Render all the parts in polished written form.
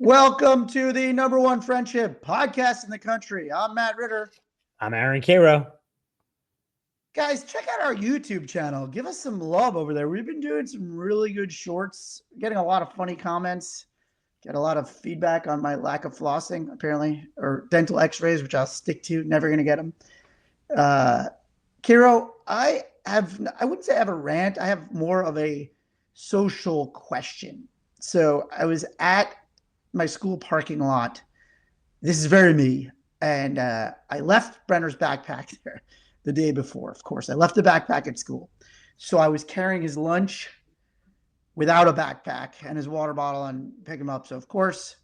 Welcome to the number one friendship podcast in the country. I'm Matt Ritter. I'm Aaron Cairo. Guys, check out our YouTube channel. Give us some love over there. We've been doing some really good shorts, getting a lot of funny comments, get a lot of feedback on my lack of flossing, apparently, or dental x-rays, which I'll stick to. Never going to get them. Cairo, I wouldn't say I have a rant. I have more of a social question. So I was at my school parking lot. This is very me. And I left Brenner's backpack there the day before. Of course, I left the backpack at school. So I was carrying his lunch without a backpack and his water bottle and pick him up. So of course,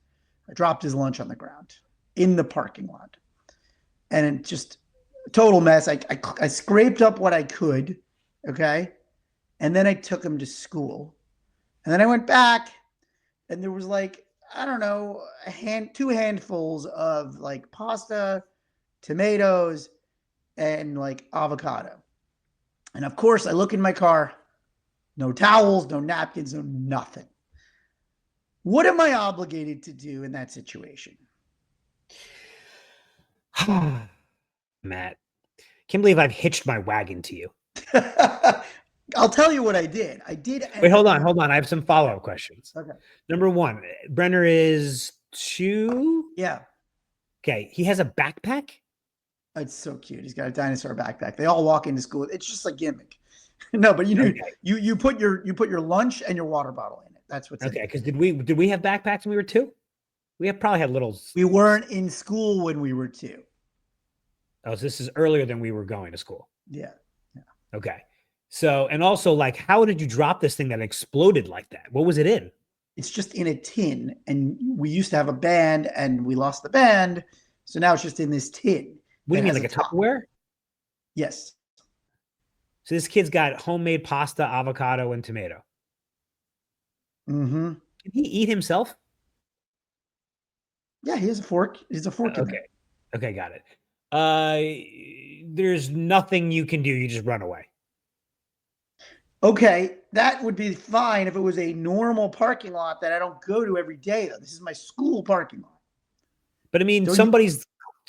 I dropped his lunch on the ground in the parking lot. And it just total mess. I scraped up what I could. Okay. And then I took him to school. And then I went back and there was like, I don't know, two handfuls of like pasta, tomatoes, and like avocado. And of course, I look in my car, no towels, no napkins, no nothing. What am I obligated to do in that situation? Matt, can't believe I've hitched my wagon to you. I'll tell you what I did. Wait, hold on. I have some follow-up questions. Okay. Number one, Brenner is 2. Yeah. Okay. He has a backpack? It's so cute. He's got a dinosaur backpack. They all walk into school. It's just a gimmick. No, but you put your lunch and your water bottle in it. That's what's okay. Because did we have backpacks when we were 2? We probably had little. We weren't in school when we were 2. Oh, so this is earlier than we were going to school. Yeah. Okay. So, and also, like, how did you drop this thing that exploded like that? What was it in? It's just in a tin, and we used to have a band, and we lost the band, so now it's just in this tin. What do you mean, like a Tupperware? Yes. So this kid's got homemade pasta, avocado, and tomato. Mm-hmm. Can he eat himself? Yeah, he has a fork. He's a fork in there. Okay, got it. There's nothing you can do. You just run away. Okay, that would be fine if it was a normal parking lot that I don't go to every day, though. This is my school parking lot. But I mean, somebody's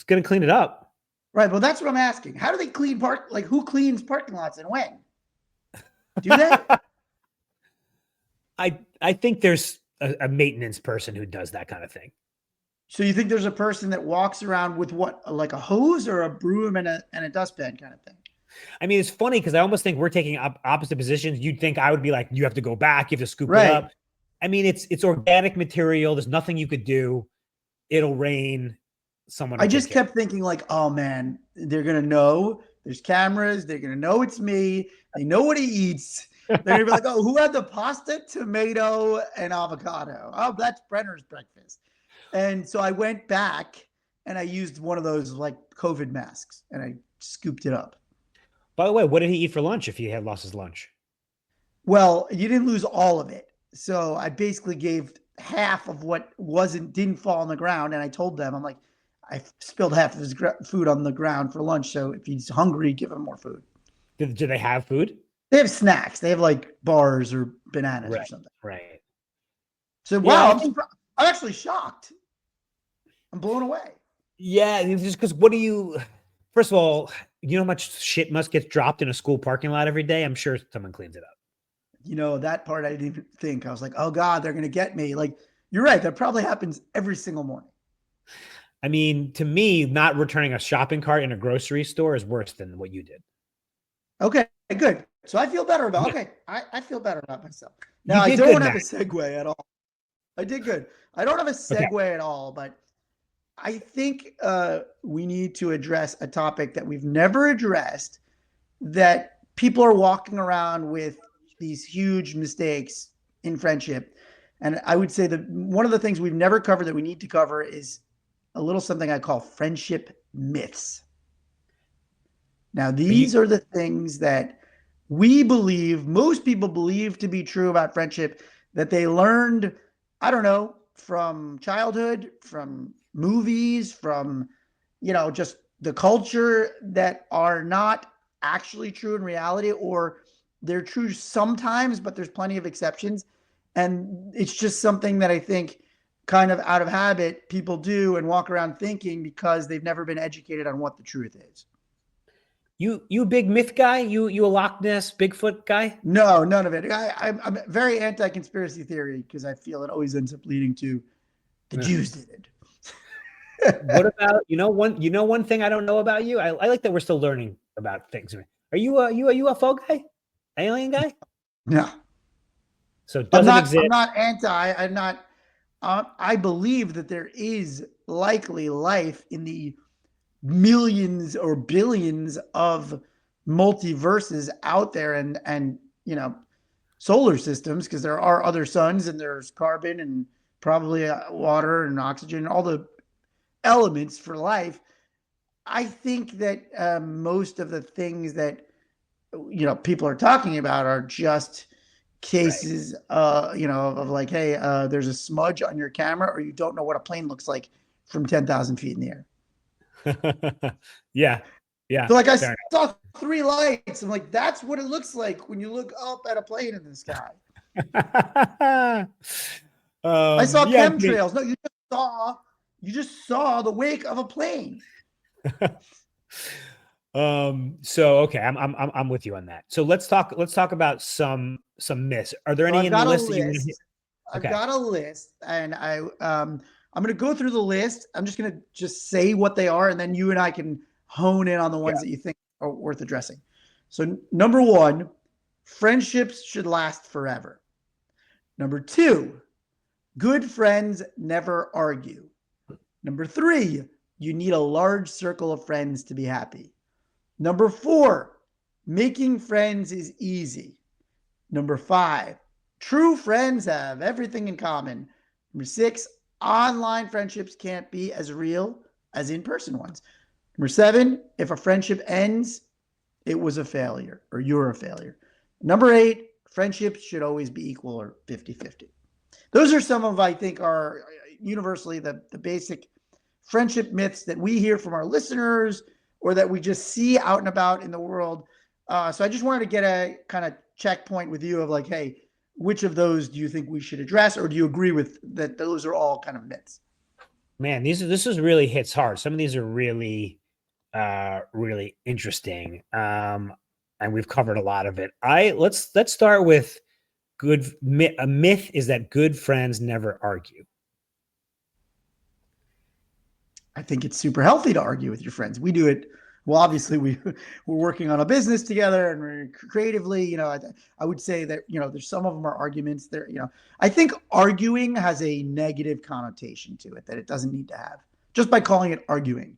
going to clean it up. Right, well, that's what I'm asking. How do they clean like, who cleans parking lots and when? Do they? I think there's a maintenance person who does that kind of thing. So you think there's a person that walks around with what, like a hose or a broom and a dustpan kind of thing? I mean, it's funny because I almost think we're taking opposite positions. You'd think I would be like, you have to go back, you have to scoop it up. I mean, it's organic material. There's nothing you could do. It'll rain. I just kept thinking like, oh man, they're going to know there's cameras. They're going to know it's me. They know what he eats. They're going to be like, oh, who had the pasta, tomato, and avocado? Oh, that's Brenner's breakfast. And so I went back and I used one of those like COVID masks and I scooped it up. By the way, what did he eat for lunch if he had lost his lunch? Well, you didn't lose all of it. So I basically gave half of what didn't fall on the ground. And I told them, I'm like, I spilled half of his food on the ground for lunch. So if he's hungry, give him more food. Do they have food? They have snacks. They have like bars or bananas or something. Right. So, wow, I'm actually shocked. I'm blown away. Yeah, just because first of all, you know how much shit must get dropped in a school parking lot every day? I'm sure someone cleans it up. You know, that part I didn't even think. I was like, oh God, they're going to get me. Like, you're right. That probably happens every single morning. I mean, to me, not returning a shopping cart in a grocery store is worse than what you did. Okay, good. So I feel better about I feel better about myself. Now, I don't have a segue at all. I did good. I don't have a segue at all, but I think we need to address a topic that we've never addressed, that people are walking around with these huge mistakes in friendship. And I would say that one of the things we've never covered that we need to cover is a little something I call friendship myths. Now, these are the things that we believe, most people believe to be true about friendship, that they learned, I don't know, from childhood, from movies, from, just the culture, that are not actually true in reality, or they're true sometimes, but there's plenty of exceptions. And it's just something that I think kind of out of habit people do and walk around thinking because they've never been educated on what the truth is. You a big myth guy? You a Loch Ness Bigfoot guy? No, none of it. I'm very anti-conspiracy theory because I feel it always ends up leading to the Jews did What it. about one thing I don't know about you? I like that we're still learning about things. Are you a UFO guy? Alien guy? No, So it I'm doesn't not. I'm exist. not anti. I'm not. I believe that there is likely life in the millions or billions of multiverses out there, and solar systems, because there are other suns and there's carbon and probably water and oxygen, all the elements for life. I think that most of the things that people are talking about are just Right. cases of like, hey, there's a smudge on your camera, or you don't know what a plane looks like from 10,000 feet in the air. Yeah. Yeah. So like, I Fair saw three lights. I'm like, that's what it looks like when you look up at a plane in the sky. enough. I saw Yeah. chemtrails. No, you just saw the wake of a plane. So okay, I'm with you on that. So let's talk about some myths. Are there So any I've in the got a list that you want to hit? list. I've Okay. got a list, and I'm going to go through the list. I'm just going to just say what they are, and then you and I can hone in on the Yeah. ones that you think are worth addressing. So number one, friendships should last forever. Number two, good friends never argue. Number three, you need a large circle of friends to be happy. Number four, making friends is easy. Number five, true friends have everything in common. Number six, online friendships can't be as real as in person ones. Number seven, if a friendship ends, it was a failure or you're a failure. Number eight, friendships should always be equal or 50-50. Those are some of, I think, are universally the basic friendship myths that we hear from our listeners or that we just see out and about in the world. So I just wanted to get a kind of checkpoint with you of like, hey, which of those do you think we should address, or do you agree with that those are all kind of myths? Man, this is really hits hard. Some of these are really interesting. And we've covered a lot of it. Let's start with a myth is that good friends never argue. I think it's super healthy to argue with your friends. We do it. Well, obviously, we're working on a business together, and we're creatively. I would say that there's some of them are arguments. There, I think arguing has a negative connotation to it that it doesn't need to have just by calling it arguing.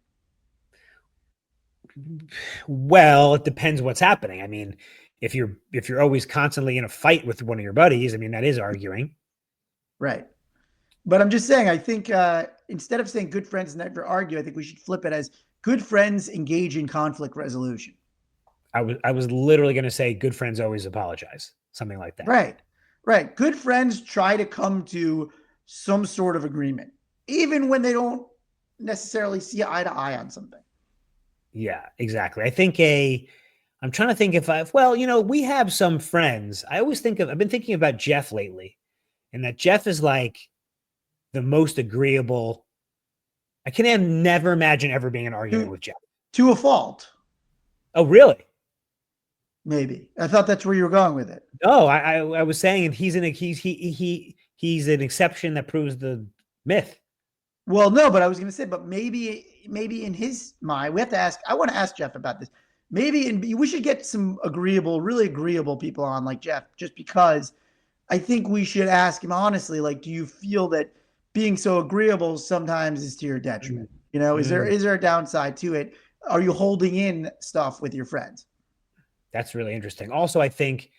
Well, it depends what's happening. I mean, if you're always constantly in a fight with one of your buddies, I mean that is arguing. Right. But I'm just saying, I think instead of saying good friends never argue, I think we should flip it as good friends engage in conflict resolution. I was literally going to say good friends always apologize, something like that. Right. Right. Good friends try to come to some sort of agreement, even when they don't necessarily see eye to eye on something. Yeah, exactly. I'm trying to think if well, we have some friends. I've been thinking about Jeff lately, and that Jeff is like the most agreeable. I can never imagine ever being in an argument To with Jeff. to a fault, Oh, really? maybe. I thought that's where you were going with it. No, I was saying he's an exception that proves the myth. Well, no, but I was going to say, but maybe in his mind, we have to ask. I want to ask Jeff about this. We should get some really agreeable people on, like Jeff, just because I think we should ask him honestly, like, do you feel that being so agreeable sometimes is to your Mm, detriment? Is there mm, is there a downside to it? Are you holding in stuff with your friends? that's really interesting. Also, I think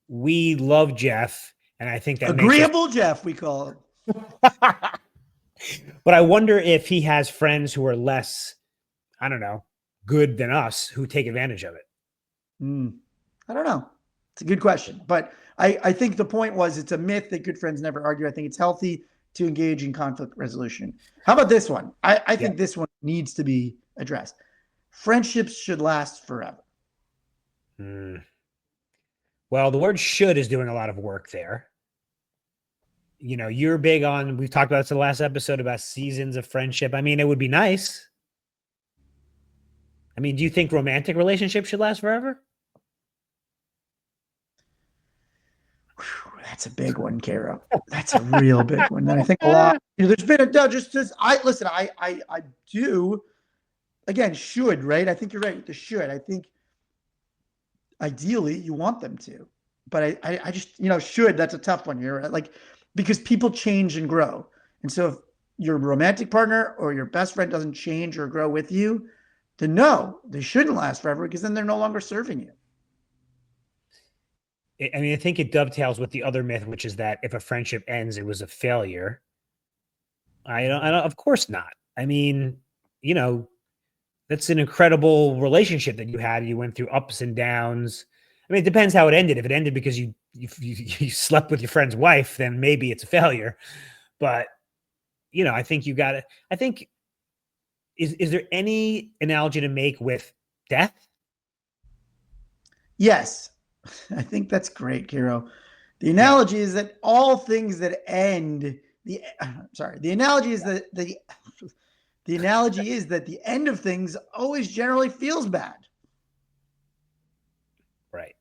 we love Jeff, and I think that makes us. Agreeable Jeff, we call him. But I wonder if he has friends who are less, I don't know, good than us who take advantage of it. Hmm. I don't know. It's a good question. But I think the point was it's a myth that good friends never argue. I think it's healthy to engage in conflict resolution. How about this one? I Yeah. think this one needs to be addressed. Friendships should last forever. Mm. Well, the word should is doing a lot of work there. You're big on, we've talked about this in the last episode about seasons of friendship. I mean, it would be nice. I mean, do you think romantic relationships should last forever? Whew, that's a big one, Kara. That's a real big one. And I think a lot, there's been a, no, just, I, listen, I do, again, should, right? I think you're right with the should. I think ideally you want them to, but I just, should, that's a tough one here. Like, because people change and grow. And so if your romantic partner or your best friend doesn't change or grow with you, then no, they shouldn't last forever because then they're no longer serving you. I mean, I think it dovetails with the other myth, which is that if a friendship ends, it was a failure. I don't, of course not. I mean, you know, that's an incredible relationship that you had. You went through ups and downs. I mean, it depends how it ended. If it ended because you slept with your friend's wife, then maybe it's a failure. But I think you got to. I think is there any analogy to make with death? Yes, I think that's great, Kiro. The Yeah, analogy is that all things that end the sorry, the analogy is that the analogy is that the end of things always generally feels bad, right.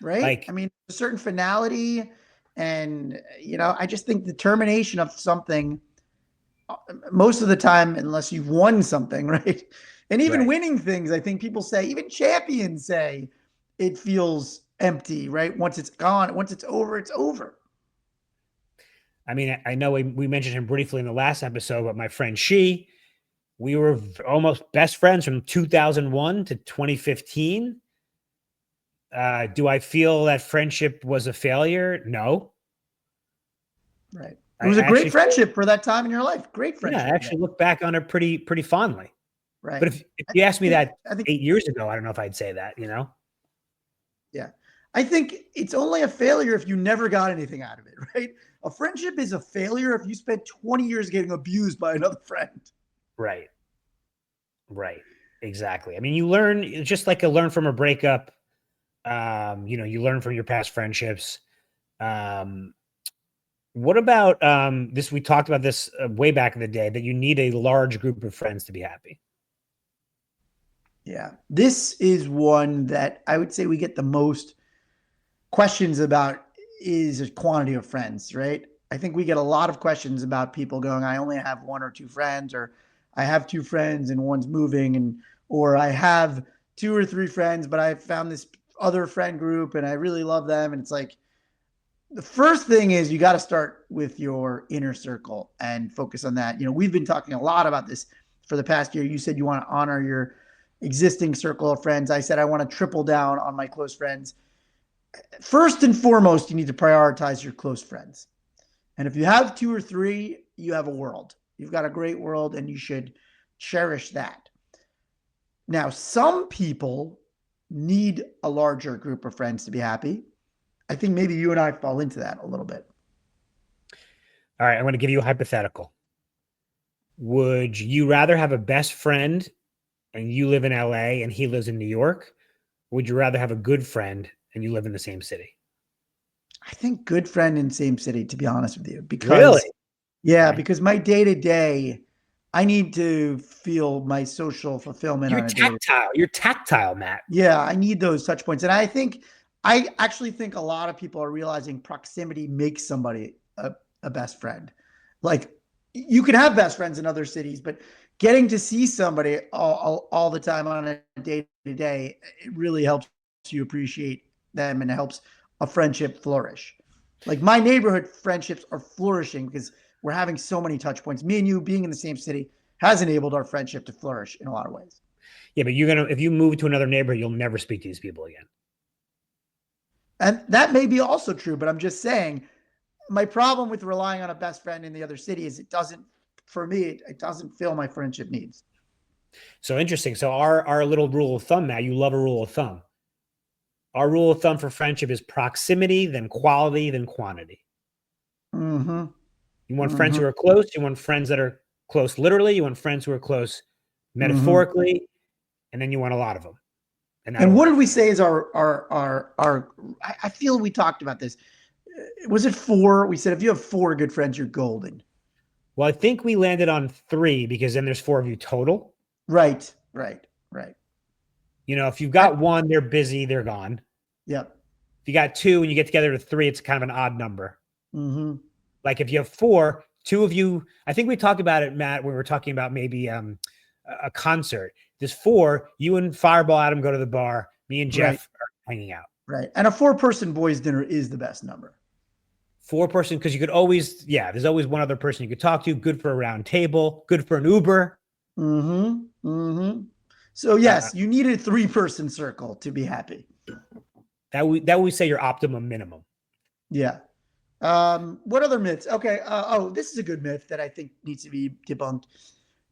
right? I Like, mean, a certain finality, and I just think the termination of something most of the time, unless you've won something, right? And even right. winning things, I think people say, even champions say it feels empty, right? Once it's gone, once it's over, it's over. I mean, I know we mentioned him briefly in the last episode, but my friend we were almost best friends from 2001 to 2015. Do I feel that friendship was a failure? No. Right. It I was a great actually feel, friendship for that time in your life. Great yeah, I friendship for that. actually look back on it pretty fondly. But Right. if I you asked me think, that I think, 8 years ago, I don't know if I'd say that. yeah. I think it's only a failure if you never got anything out of it, right? A friendship is a failure if you spent 20 years getting abused by another friend. Right. Right. Exactly. I mean, you learn just like a learn from a breakup. You learn from your past friendships. Um, what about this? We talked about this way back in the day that you need a large group of friends to be happy. Yeah. This is one that I would say we get the most questions about is a quantity of friends, right? I think we get a lot of questions about people going, I only have one or two friends, or I have two friends and one's moving, and or I have two or three friends, but I found this other friend group and I really love them. And it's like the first thing is you got to start with your inner circle and focus on that. We've been talking a lot about this for the past year. You said you want to honor your existing circle of friends. I said I want to triple down on my close friends. First and foremost, you need to prioritize your close friends. And if you have two or three, you have a world. You've got a great world and you should cherish that. Now, some people need a larger group of friends to be happy. I think maybe you and I fall into that a little bit. All right, I'm going to give you a hypothetical. Would you rather have a best friend and you live in LA and he lives in New York? Or would you rather have a good friend and you live in the same city? I think good friend in same city, to be honest with you, Really? because yeah, Okay. because my day to day, I need to feel my social fulfillment You're on a day to tactile. You're tactile, Matt. yeah, I need those touch points. And I actually think a lot of people are realizing proximity makes somebody a best friend. Like you can have best friends in other cities, but getting to see somebody all the time on a day to day, it really helps you appreciate them and it helps a friendship flourish. Like my neighborhood friendships are flourishing because we're having so many touch points. Me and you being in the same city has enabled our friendship to flourish in a lot of ways. Yeah, but if you move to another neighborhood, you'll never speak to these people again. And that may be also true, but I'm just saying my problem with relying on a best friend in the other city is it doesn't, for me, it doesn't fill my friendship needs. So interesting. So our little rule of thumb, Matt, you love a rule of thumb. Our rule of thumb for friendship is proximity, then quality, then quantity. Mm-hmm. You want friends Mm-hmm. who are close. You want friends that are close literally. You want friends who are close Mm-hmm. metaphorically, and then you want a lot of them in that And what order. did we say is our I feel we talked about this. Was it four? We said if you have four good friends, you're golden. Well, I think we landed on 3 because then there's 4 of you total. Right, right, right. You know, if you've I, got 1, they're busy, they're gone. yep. If you got 2 and you get together to 3, it's kind of an odd number. Mm-hmm. Like if you have 4, 2 of you, I think we talked about it, Matt, when we were talking about maybe a concert. There's 4, you and Fireball Adam go to the bar, me and Right, Jeff are hanging out. right. And a four-person boys' dinner is the best number. 4-person, because you could always, yeah, there's always one other person you could talk to. Good for a round table, good for an Uber. Mm-hmm. Mm-hmm. So yes, you need a three-person circle to be happy. That we say your optimum minimum. Yeah. What other myths? Okay. This is a good myth that I think needs to be debunked.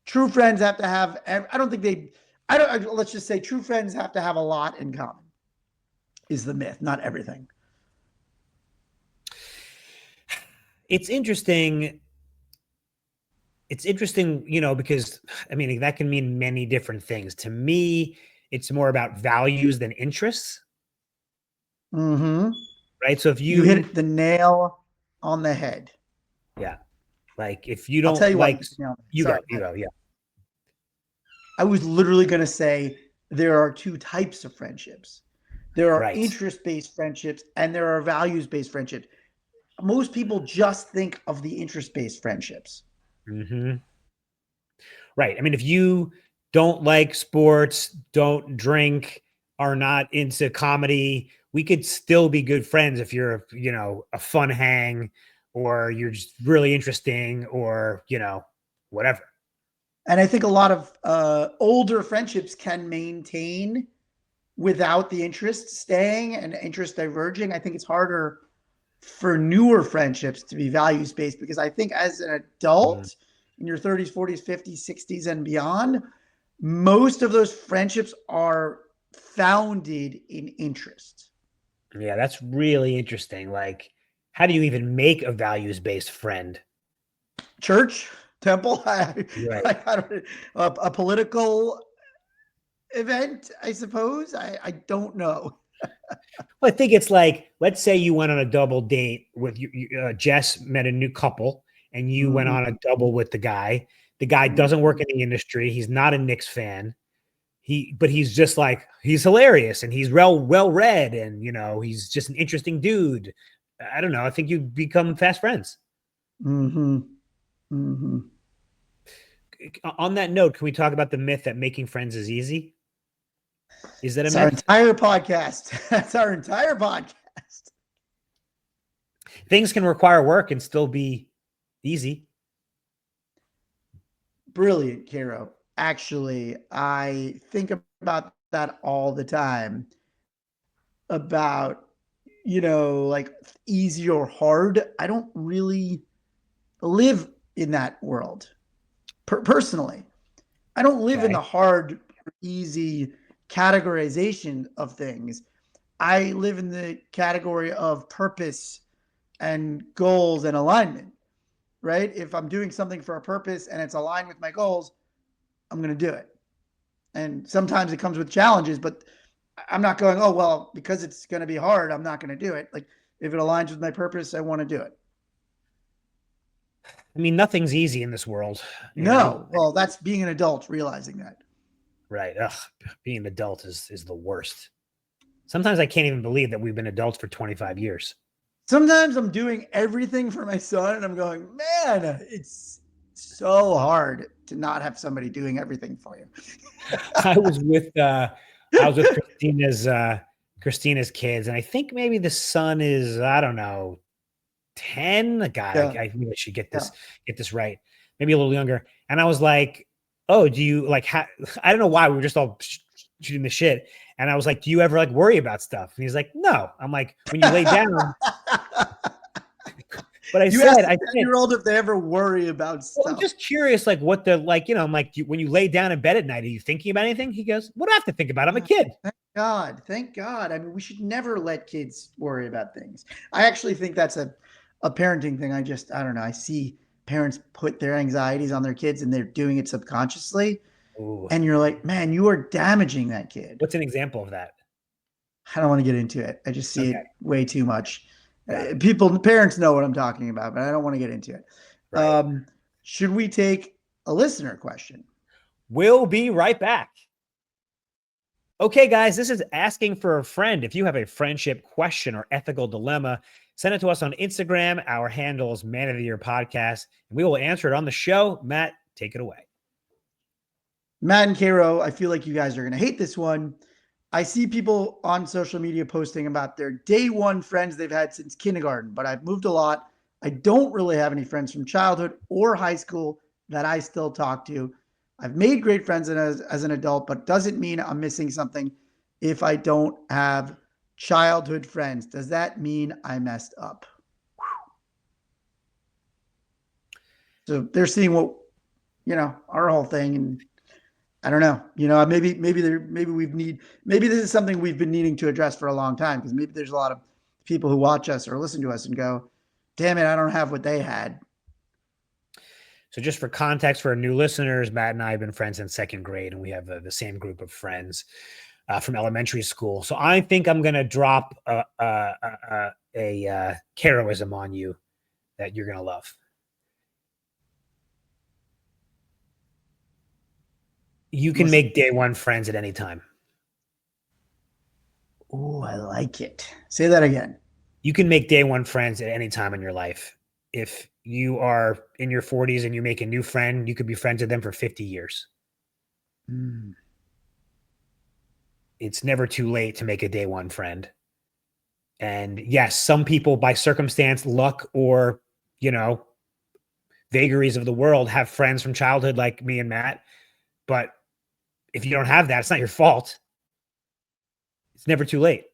True friends have to have. I don't think they. I don't. Let's just say true friends have to have a lot in common. Is the myth, not everything. It's interesting. It's interesting, you know, because I mean that can mean many different things. To me, it's more about values than interests, Mm-hmm. right? So if You hit the nail on the head. yeah, like if you I'll tell don't you why you like, hit the nail on the head. you Sorry. go, you go, yeah, I was literally going to say there are two types of friendships. There are right. interest-based friendships and there are values-based friendships. Most people just think of the interest-based friendships. Mm-hmm. Right. I mean, if you don't like sports, don't drink, are not into comedy, we could still be good friends if you're, you know, a fun hang or you're just really interesting or, you know, whatever. And I think a lot of older friendships can maintain without the interest staying and interest diverging. I think it's harder for newer friendships to be values based because I think as an Mm. adult in your 30s, 40s, 50s, 60s, and beyond, most of those friendships are founded in interest. Yeah, that's really interesting. Like, how do you even make a values based friend? Church, temple, Right. I don't, a political event, I suppose. I don't know. Well, I think it's like, let's say you went on a double date with Jess met a new couple and you went on Mm-hmm. a double with the guy. The guy doesn't work Mm-hmm. in the industry. He's not a Knicks fan. But he's just like, he's hilarious and he's well read and, you know, he's just an interesting dude. I don't know. I think you become fast friends. Mm-hmm. Mm-hmm. On that note, can we talk about the myth that making friends is easy? Is that a It's our myth? entire podcast. That's our entire podcast. Things can require work and still be easy. Brilliant, Caro. Actually, I think about that all the time about, like easy or hard. I don't really live in that world personally. I don't live in Okay. the hard, easy categorization of things. I live in the category of purpose and goals and alignment, right? If I'm doing something for a purpose and it's aligned with my goals, I'm going to do it. And sometimes it comes with challenges, but I'm not going, oh, well, because it's going to be hard, I'm not going to do it. Like if it aligns with my purpose, I want to do it. I mean, nothing's easy in this world, you know? No, well, that's being an adult, realizing that. Right. Ugh, being an adult is the worst. Sometimes I can't even believe that we've been adults for 25 years. Sometimes I'm doing everything for my son and I'm going, man, it's so hard to not have somebody doing everything for you. I was with I was with Christina's kids, and I think maybe the son is, I don't know, 10. God, Yeah. I maybe I should Yeah. get this right. Maybe a little younger. And I was like, "Oh, do you like I don't know why we were just all shooting the shit." And I was like, "Do you ever like worry about stuff?" And he's like, "No." I'm like, "When you lay down." But You asked I a said, 10-year-old if they ever worry about well, I'm stuff. just curious, like what they're like, you know, I'm like, when you lay down in bed at night, are you thinking about anything? He goes, what do I have to think about? I'm a Oh, kid. thank God. Thank God. I mean, we should never let kids worry about things. I actually think that's a parenting thing. I don't know. I see parents put their anxieties on their kids and they're doing it subconsciously. Ooh, And you're like, man, you are damaging that kid. what's an example of that? I don't want to get into it. I just see Okay. it way too much. Got it. Parents know what I'm talking about, but I don't want to get into it. Right. Um, should we take a listener question? We'll be right back. Okay, guys, this is asking for a friend. If you have a friendship question or ethical dilemma, send it to us on Instagram. Our handle is Man of the Year Podcast, and we will answer it on the show. Matt, take it away. Matt and Cairo, I feel like you guys are going to hate this one. I see people on social media posting about their day one friends they've had since kindergarten, but I've moved a lot. I don't really have any friends from childhood or high school that I still talk to. I've made great friends as an adult, but doesn't mean I'm missing something if I don't have childhood friends. Does that mean I messed up? So they're seeing what, our whole thing, and I don't know. Maybe this is something we've been needing to address for a long time, because maybe there's a lot of people who watch us or listen to us and go, "Damn it, I don't have what they had." So, just for context for our new listeners, Matt and I have been friends since second grade, and we have the same group of friends from elementary school. So, I think I'm going to drop a Caroism on you that you're going to love. You can make day one friends at any time. Oh, I like it. Say that again. You can make day one friends at any time in your life. If you are in your 40s and you make a new friend, you could be friends with them for 50 years. Mm. It's never too late to make a day one friend. And yes, some people by circumstance, luck, or, vagaries of the world have friends from childhood like me and Matt. But if you don't have that, it's not your fault. It's never too late.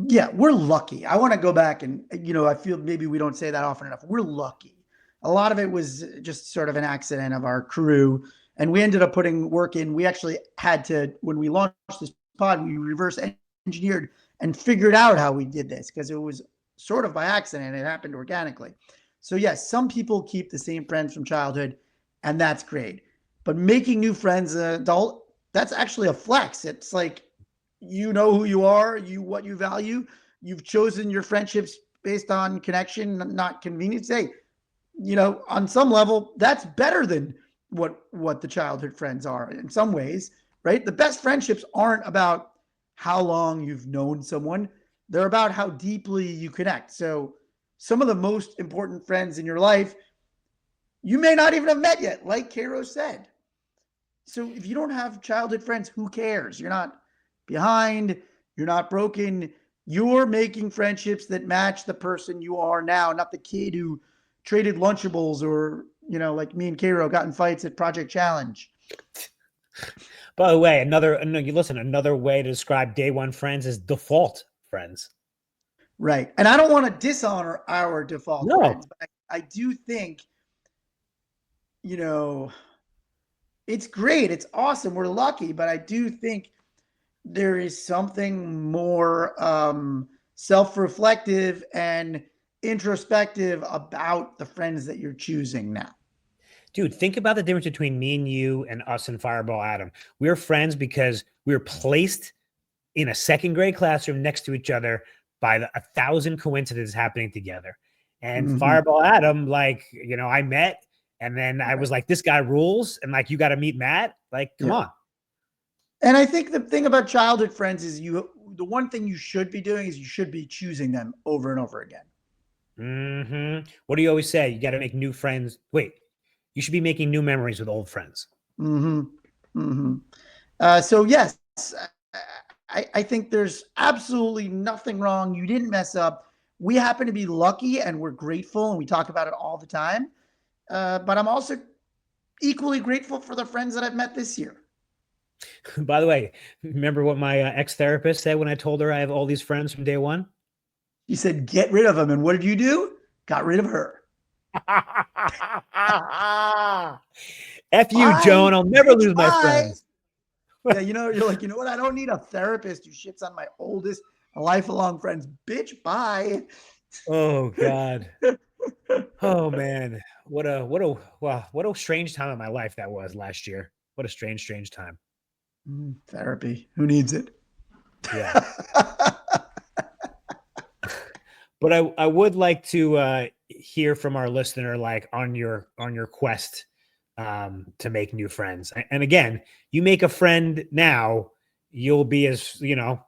Yeah, we're lucky. I want to go back and, I feel maybe we don't say that often enough. We're lucky. A lot of it was just sort of an accident of our crew, and we ended up putting work in. We actually had to, when we launched this pod, we reverse engineered and figured out how we did this, because it was sort of by accident. It happened organically. So yes, some people keep the same friends from childhood, and that's great. But making new friends as an adult, that's actually a flex. It's like, you know who you are, what you value. You've chosen your friendships based on connection, not convenience. Hey, on some level, that's better than what the childhood friends are in some ways, right? The best friendships aren't about how long you've known someone. They're about how deeply you connect. So some of the most important friends in your life, you may not even have met yet, like Cairo said. So if you don't have childhood friends, who cares? You're not behind, you're not broken. You're making friendships that match the person you are now, not the kid who traded Lunchables or, like me and Cairo got in fights at Project Challenge. By the way, another way to describe day one friends is default friends. Right. And I don't want to dishonor our default No. friends, but I do think, it's great. It's awesome. We're lucky, but I do think there is something more self-reflective and introspective about the friends that you're choosing now. Dude, think about the difference between me and you and us and Fireball Adam. We're friends because we were placed in a second grade classroom next to each other by 1,000 coincidences happening together. And Mm-hmm. Fireball Adam, I met, and then I was like, this guy rules, and you got to meet Matt. Come Yeah. on. And I think the thing about childhood friends is the one thing you should be doing is you should be choosing them over and over again. Mm-hmm. What do you always say? You got to make new friends. Wait, you should be making new memories with old friends. Mm-hmm. Mm-hmm. So yes, I think there's absolutely nothing wrong. You didn't mess up. We happen to be lucky, and we're grateful, and we talk about it all the time. But I'm also equally grateful for the friends that I've met this year. By the way, remember what my ex-therapist said when I told her I have all these friends from day one? She said, "Get rid of them." And what did you do? Got rid of her. F you, Bye, Joan. I'll never bitch. lose my Bye. friends. Yeah, you're like, you know what? I don't need a therapist who shits on my oldest lifelong friends. Bitch, bye. Oh God. Oh man. What a strange time in my life that was last year. What a strange time. Therapy. Who needs it? Yeah. But I would like to hear from our listener, like on your quest to make new friends. And again, you make a friend now, you'll be as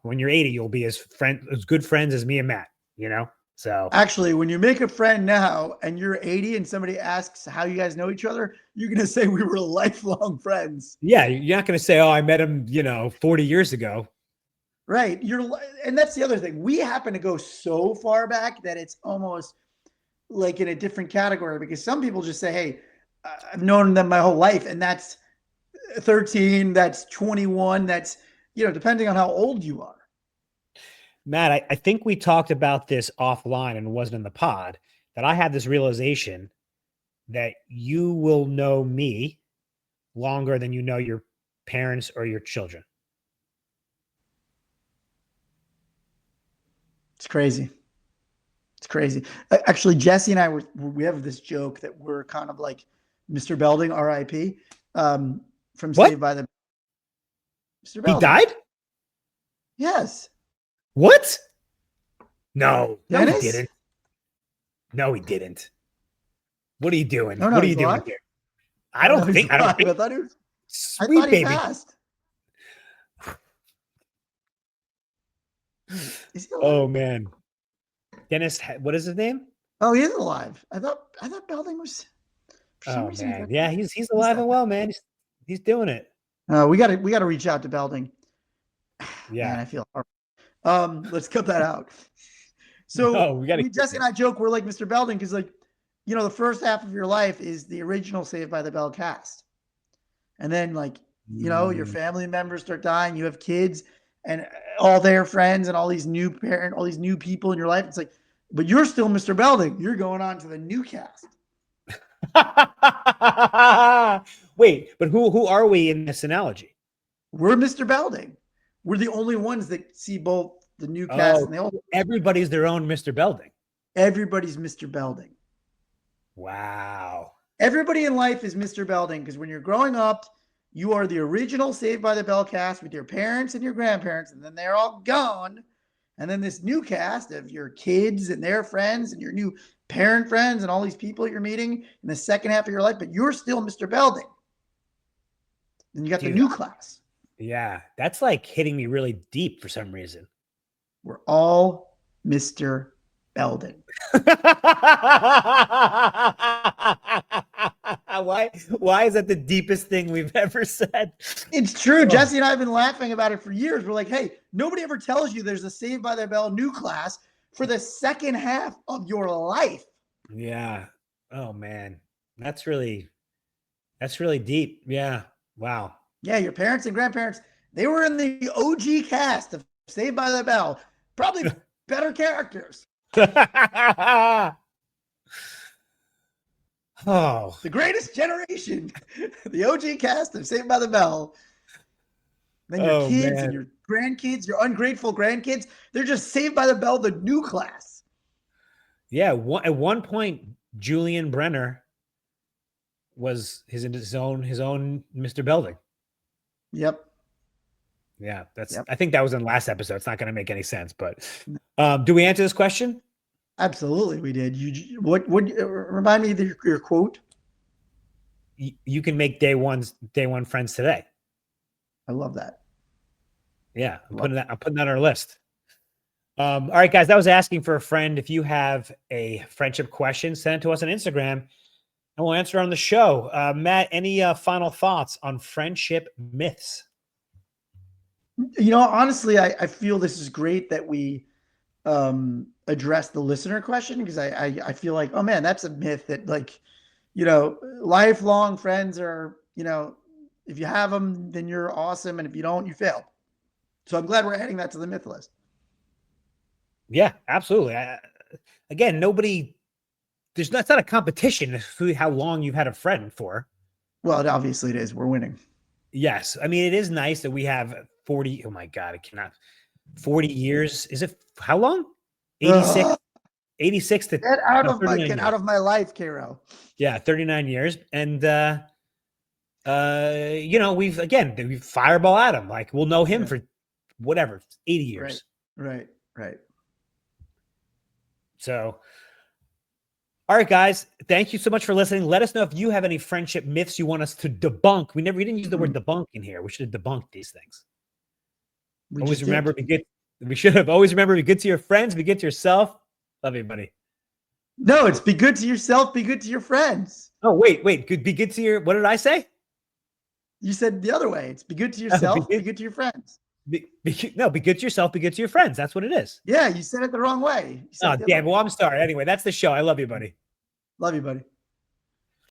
when you're 80, you'll be as good friends as me and Matt. So Actually, when you make a friend now and you're 80 and somebody asks how you guys know each other, you're going to say we were lifelong friends. yeah, you're not going to say, "Oh, I met him, 40 years ago." Right. And that's the other thing. We happen to go so far back that it's almost like in a different category because some people just say, "Hey, I've known them my whole life," and that's 13, that's 21, that's depending on how old you are. Matt, I think we talked about this offline and it wasn't in the pod, that I had this realization that you will know me longer than you know your parents or your children. It's crazy. It's crazy. Actually, Jesse and we have this joke that we're kind of like Mr. Belding, R.I.P. From What? Saved by the Mr. He Belding. died? Yes. What? No, he Dennis? didn't. No, he didn't. What are you doing? Oh no, What are he's you doing alive. here? Oh no, he's I don't alive. think. I Sweet thought he baby. passed. Is he alive? Oh man. Dennis, what is his name? Oh, he is alive. I thought Belding was for some Oh reason. man. Yeah, he's He's alive that. and well, man. He's doing it. We gotta reach out to Belding. Man, Yeah. I feel let's cut that out. So No, we got to we keep Jesse it. and I joke we're like Mr. Belding because the first half of your life is the original Saved by the Bell cast. And then your Mm. family members start dying, you have kids and all their friends and all these new people in your life. It's like, but you're still Mr. Belding. You're going on to the new cast. Wait, but who are we in this analogy? We're Mr. Belding. We're the only ones that see both the new cast Oh, and the old. everybody's their own Mr. Belding. Everybody's Mr. Belding. Wow. Everybody in life is Mr. Belding because when you're growing up, you are the original Saved by the Bell cast with your parents and your grandparents, and then they're all gone. And then this new cast of your kids and their friends and your new parent friends and all these people you're meeting in the second half of your life, but you're still Mr. Belding. And you got the Dude, new class. yeah, that's like hitting me really deep for some reason. We're all Mr. Belding. Why is that the deepest thing we've ever said? It's true. Oh, Jesse and I have been laughing about it for years. We're like, hey, nobody ever tells you there's a Saved by the Bell new class for the second half of your life. yeah. Oh man. That's really deep. Yeah. Wow. Yeah, your parents and grandparents, they were in the OG cast of Saved by the Bell. Probably better characters. Oh. The greatest generation, the OG cast of Saved by the Bell. Then your Oh kids and man. your grandkids, your ungrateful grandkids, they're just Saved by the Bell, the new class. Yeah, at one point Julian Brenner was his own Mr. Belding. Yep. Yeah, Yep. I think that was in the last episode. It's not going to make any sense, but do we answer this question? Absolutely, we did. You what remind me of your quote? You can make day one friends today. I love that. Yeah, I love I'm putting that on our list. All right, guys, that was asking for a friend. If you have a friendship question, send it to us on Instagram and we'll answer on the show. Matt, any final thoughts on friendship myths? Honestly, I feel this is great that we address the listener question because I feel like, oh man, that's a myth that lifelong friends are, if you have them, then you're awesome. And if you don't, you fail. So I'm glad we're adding that to the myth list. Yeah, absolutely. Again, it's not a competition to see how long you've had a friend for. Well, obviously it is. We're winning. Yes. I mean, it is nice that we have 40. Oh my God, I cannot. 40 years. Is it how long? 86, Ugh, 86 to get out no, of my 39 get out years. of my life, Caro. Yeah, 39 years. And we've fireball at him. Like we'll know him Yeah. for whatever, 80 Right. years. Right. Right. So, all right, guys, thank you so much for listening. Let us know if you have any friendship myths you want us to debunk. We didn't use the word debunk in here. We should have debunked these things. We Always just remember, did. we should have always remember, be good to your friends, be good to yourself. Love you, buddy. No, it's be good to yourself, be good to your friends. Oh, wait, be good to your, what did I say? You said the other way. It's be good to Oh, yourself, be good to your friends. no, be good to yourself, be good to your friends. That's what it is. Yeah, you said it the wrong way. You said Oh, it the other damn. way. Well, I'm sorry. Anyway, that's the show. I love you, buddy. Love you, buddy.